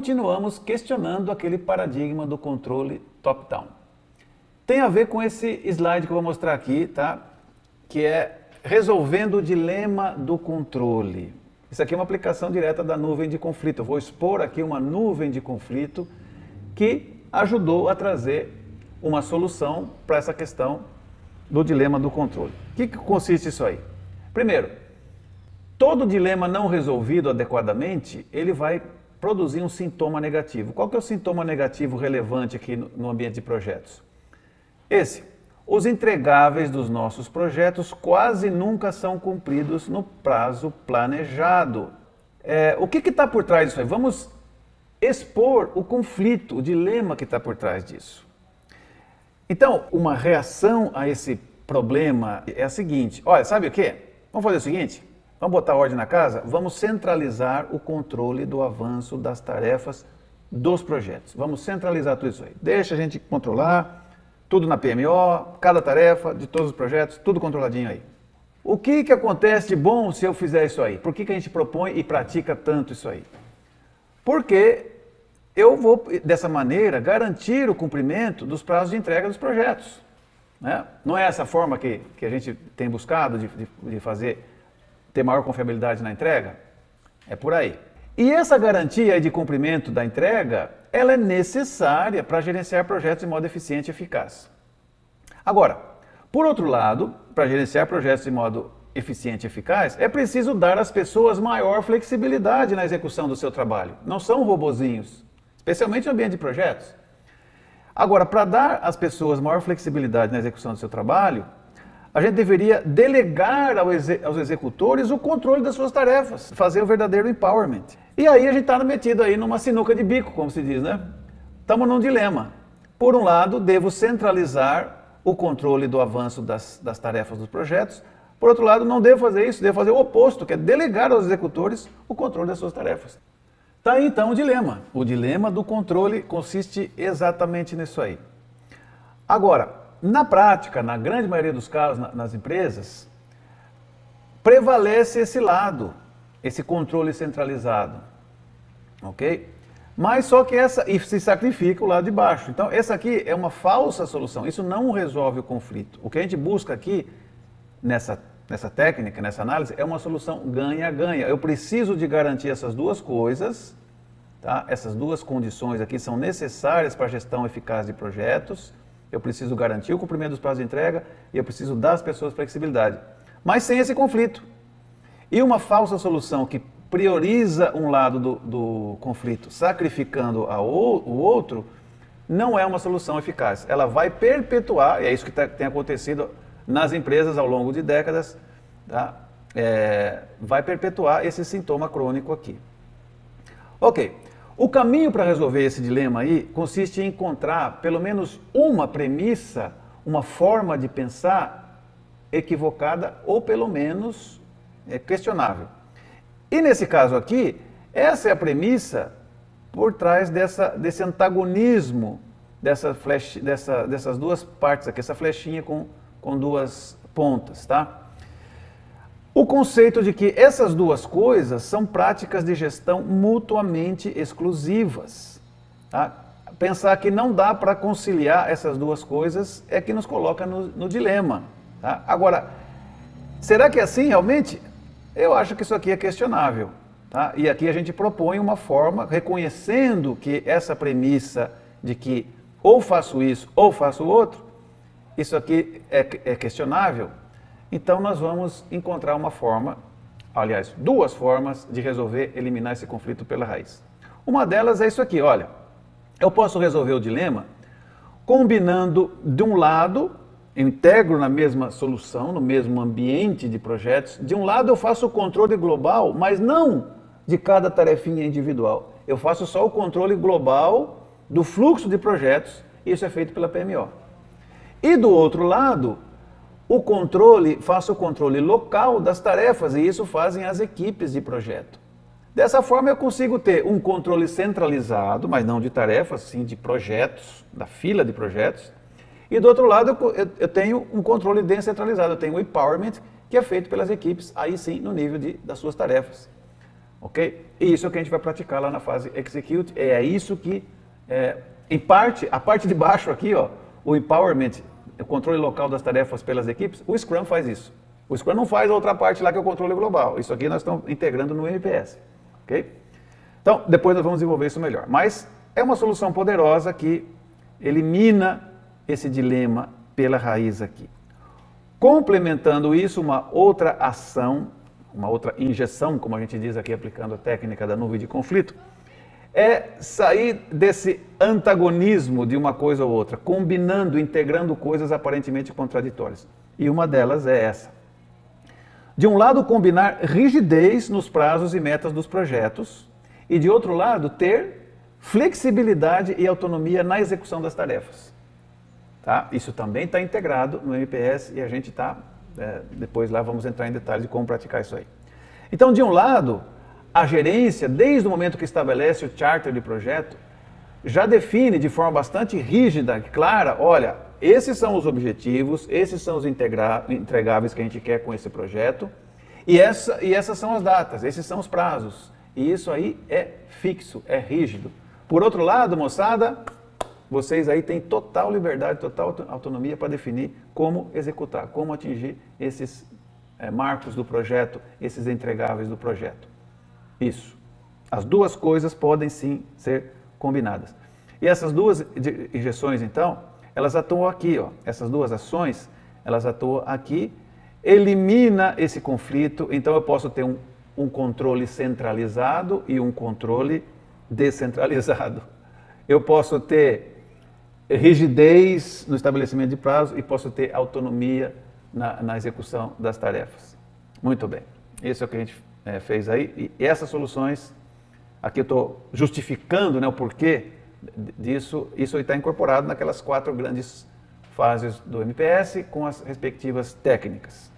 continuamos questionando aquele paradigma do controle top-down. Tem a ver com esse slide que eu vou mostrar aqui, tá? Que é resolvendo o dilema do controle. Isso aqui é uma aplicação direta da nuvem de conflito. Eu vou expor aqui uma nuvem de conflito que ajudou a trazer uma solução para essa questão do dilema do controle. O que consiste isso aí? Primeiro, todo dilema não resolvido adequadamente, ele vai produzir um sintoma negativo. Qual que é o sintoma negativo relevante aqui no ambiente de projetos? Esse. Os entregáveis dos nossos projetos quase nunca são cumpridos no prazo planejado. O que está por trás disso aí? Vamos expor o conflito, o dilema que está por trás disso. Então, uma reação a esse problema é a seguinte: olha, sabe o quê? Vamos fazer o seguinte, vamos botar ordem na casa, vamos centralizar o controle do avanço das tarefas dos projetos. Vamos centralizar tudo isso aí. Deixa a gente controlar tudo na PMO, cada tarefa de todos os projetos, tudo controladinho aí. O que acontece de bom se eu fizer isso aí? Por que a gente propõe e pratica tanto isso aí? Porque eu vou, dessa maneira, garantir o cumprimento dos prazos de entrega dos projetos. Né? Não é essa forma que a gente tem buscado de ter maior confiabilidade na entrega? É por aí. E essa garantia de cumprimento da entrega, ela é necessária para gerenciar projetos de modo eficiente e eficaz. Agora, por outro lado, para gerenciar projetos de modo eficiente e eficaz, é preciso dar às pessoas maior flexibilidade na execução do seu trabalho. Não são robozinhos, especialmente no ambiente de projetos. Agora, para dar às pessoas maior flexibilidade na execução do seu trabalho, a gente deveria delegar aos executores o controle das suas tarefas, fazer o verdadeiro empowerment. E aí a gente está metido aí numa sinuca de bico, como se diz, né? Estamos num dilema. Por um lado, devo centralizar o controle do avanço das tarefas dos projetos. Por outro lado, não devo fazer isso, devo fazer o oposto, que é delegar aos executores o controle das suas tarefas. Está aí então o dilema. O dilema do controle consiste exatamente nisso aí. Agora, na prática, na grande maioria dos casos, nas empresas, prevalece esse lado, esse controle centralizado, ok? Mas só que e se sacrifica o lado de baixo. Então, essa aqui é uma falsa solução, isso não resolve o conflito. O que a gente busca aqui, nessa técnica, nessa análise, é uma solução ganha-ganha. Eu preciso de garantir essas duas coisas, tá? Essas duas condições aqui são necessárias para a gestão eficaz de projetos. Eu preciso garantir o cumprimento dos prazos de entrega e eu preciso dar às pessoas flexibilidade. Mas sem esse conflito. E uma falsa solução que prioriza um lado do conflito, sacrificando o outro, não é uma solução eficaz. Ela vai perpetuar, e é isso que tem acontecido nas empresas ao longo de décadas, tá? Vai perpetuar esse sintoma crônico aqui. Ok. O caminho para resolver esse dilema aí consiste em encontrar pelo menos uma premissa, uma forma de pensar equivocada ou pelo menos questionável. E nesse caso aqui, essa é a premissa por trás desse antagonismo dessas duas partes aqui, essa flechinha com duas pontas, tá? O conceito de que essas duas coisas são práticas de gestão mutuamente exclusivas. Tá? Pensar que não dá para conciliar essas duas coisas é que nos coloca no dilema. Tá? Agora, será que é assim realmente? Eu acho que isso aqui é questionável. Tá? E aqui a gente propõe uma forma, reconhecendo que essa premissa de que ou faço isso ou faço o outro, isso aqui é questionável. Então nós vamos encontrar uma forma, aliás, duas formas de resolver, eliminar esse conflito pela raiz. Uma delas é isso aqui, olha, eu posso resolver o dilema combinando de um lado, eu integro na mesma solução, no mesmo ambiente de projetos, de um lado eu faço o controle global, mas não de cada tarefinha individual. Eu faço só o controle global do fluxo de projetos, e isso é feito pela PMO. E do outro lado, faço o controle local das tarefas, e isso fazem as equipes de projeto. Dessa forma eu consigo ter um controle centralizado, mas não de tarefas, sim de projetos, da fila de projetos. E do outro lado eu tenho um controle descentralizado, eu tenho o empowerment, que é feito pelas equipes, aí sim no nível das suas tarefas. ok? E isso é o que a gente vai praticar lá na fase Execute, é isso que, em parte, a parte de baixo aqui, ó, o Empowerment, o controle local das tarefas pelas equipes, o Scrum faz isso. O Scrum não faz a outra parte lá que é o controle global, isso aqui nós estamos integrando no MPS, ok? Então, depois nós vamos desenvolver isso melhor, mas é uma solução poderosa que elimina esse dilema pela raiz aqui. Complementando isso, uma outra ação, uma outra injeção, como a gente diz aqui aplicando a técnica da nuvem de conflito, é sair desse antagonismo de uma coisa ou outra, combinando, integrando coisas aparentemente contraditórias. E uma delas é essa. De um lado, combinar rigidez nos prazos e metas dos projetos, e de outro lado, ter flexibilidade e autonomia na execução das tarefas. Tá? Isso também está integrado no MPS e a gente está, depois lá vamos entrar em detalhes de como praticar isso aí. Então, de um lado, a gerência, desde o momento que estabelece o charter de projeto, já define de forma bastante rígida e clara, olha, esses são os objetivos, esses são os entregáveis que a gente quer com esse projeto, e essas são as datas, esses são os prazos. E isso aí é fixo, é rígido. Por outro lado, moçada, vocês aí têm total liberdade, total autonomia para definir como executar, como atingir esses marcos do projeto, esses entregáveis do projeto. Isso. As duas coisas podem sim ser combinadas. E essas duas injeções, então, elas atuam aqui, ó. Essas duas ações, elas atuam aqui, elimina esse conflito, então eu posso ter um controle centralizado e um controle descentralizado. Eu posso ter rigidez no estabelecimento de prazo e posso ter autonomia na execução das tarefas. Muito bem. Isso é o que a gente fez aí. E essas soluções, aqui eu estou justificando, né, o porquê disso. Isso está incorporado naquelas 4 grandes fases do MPS com as respectivas técnicas.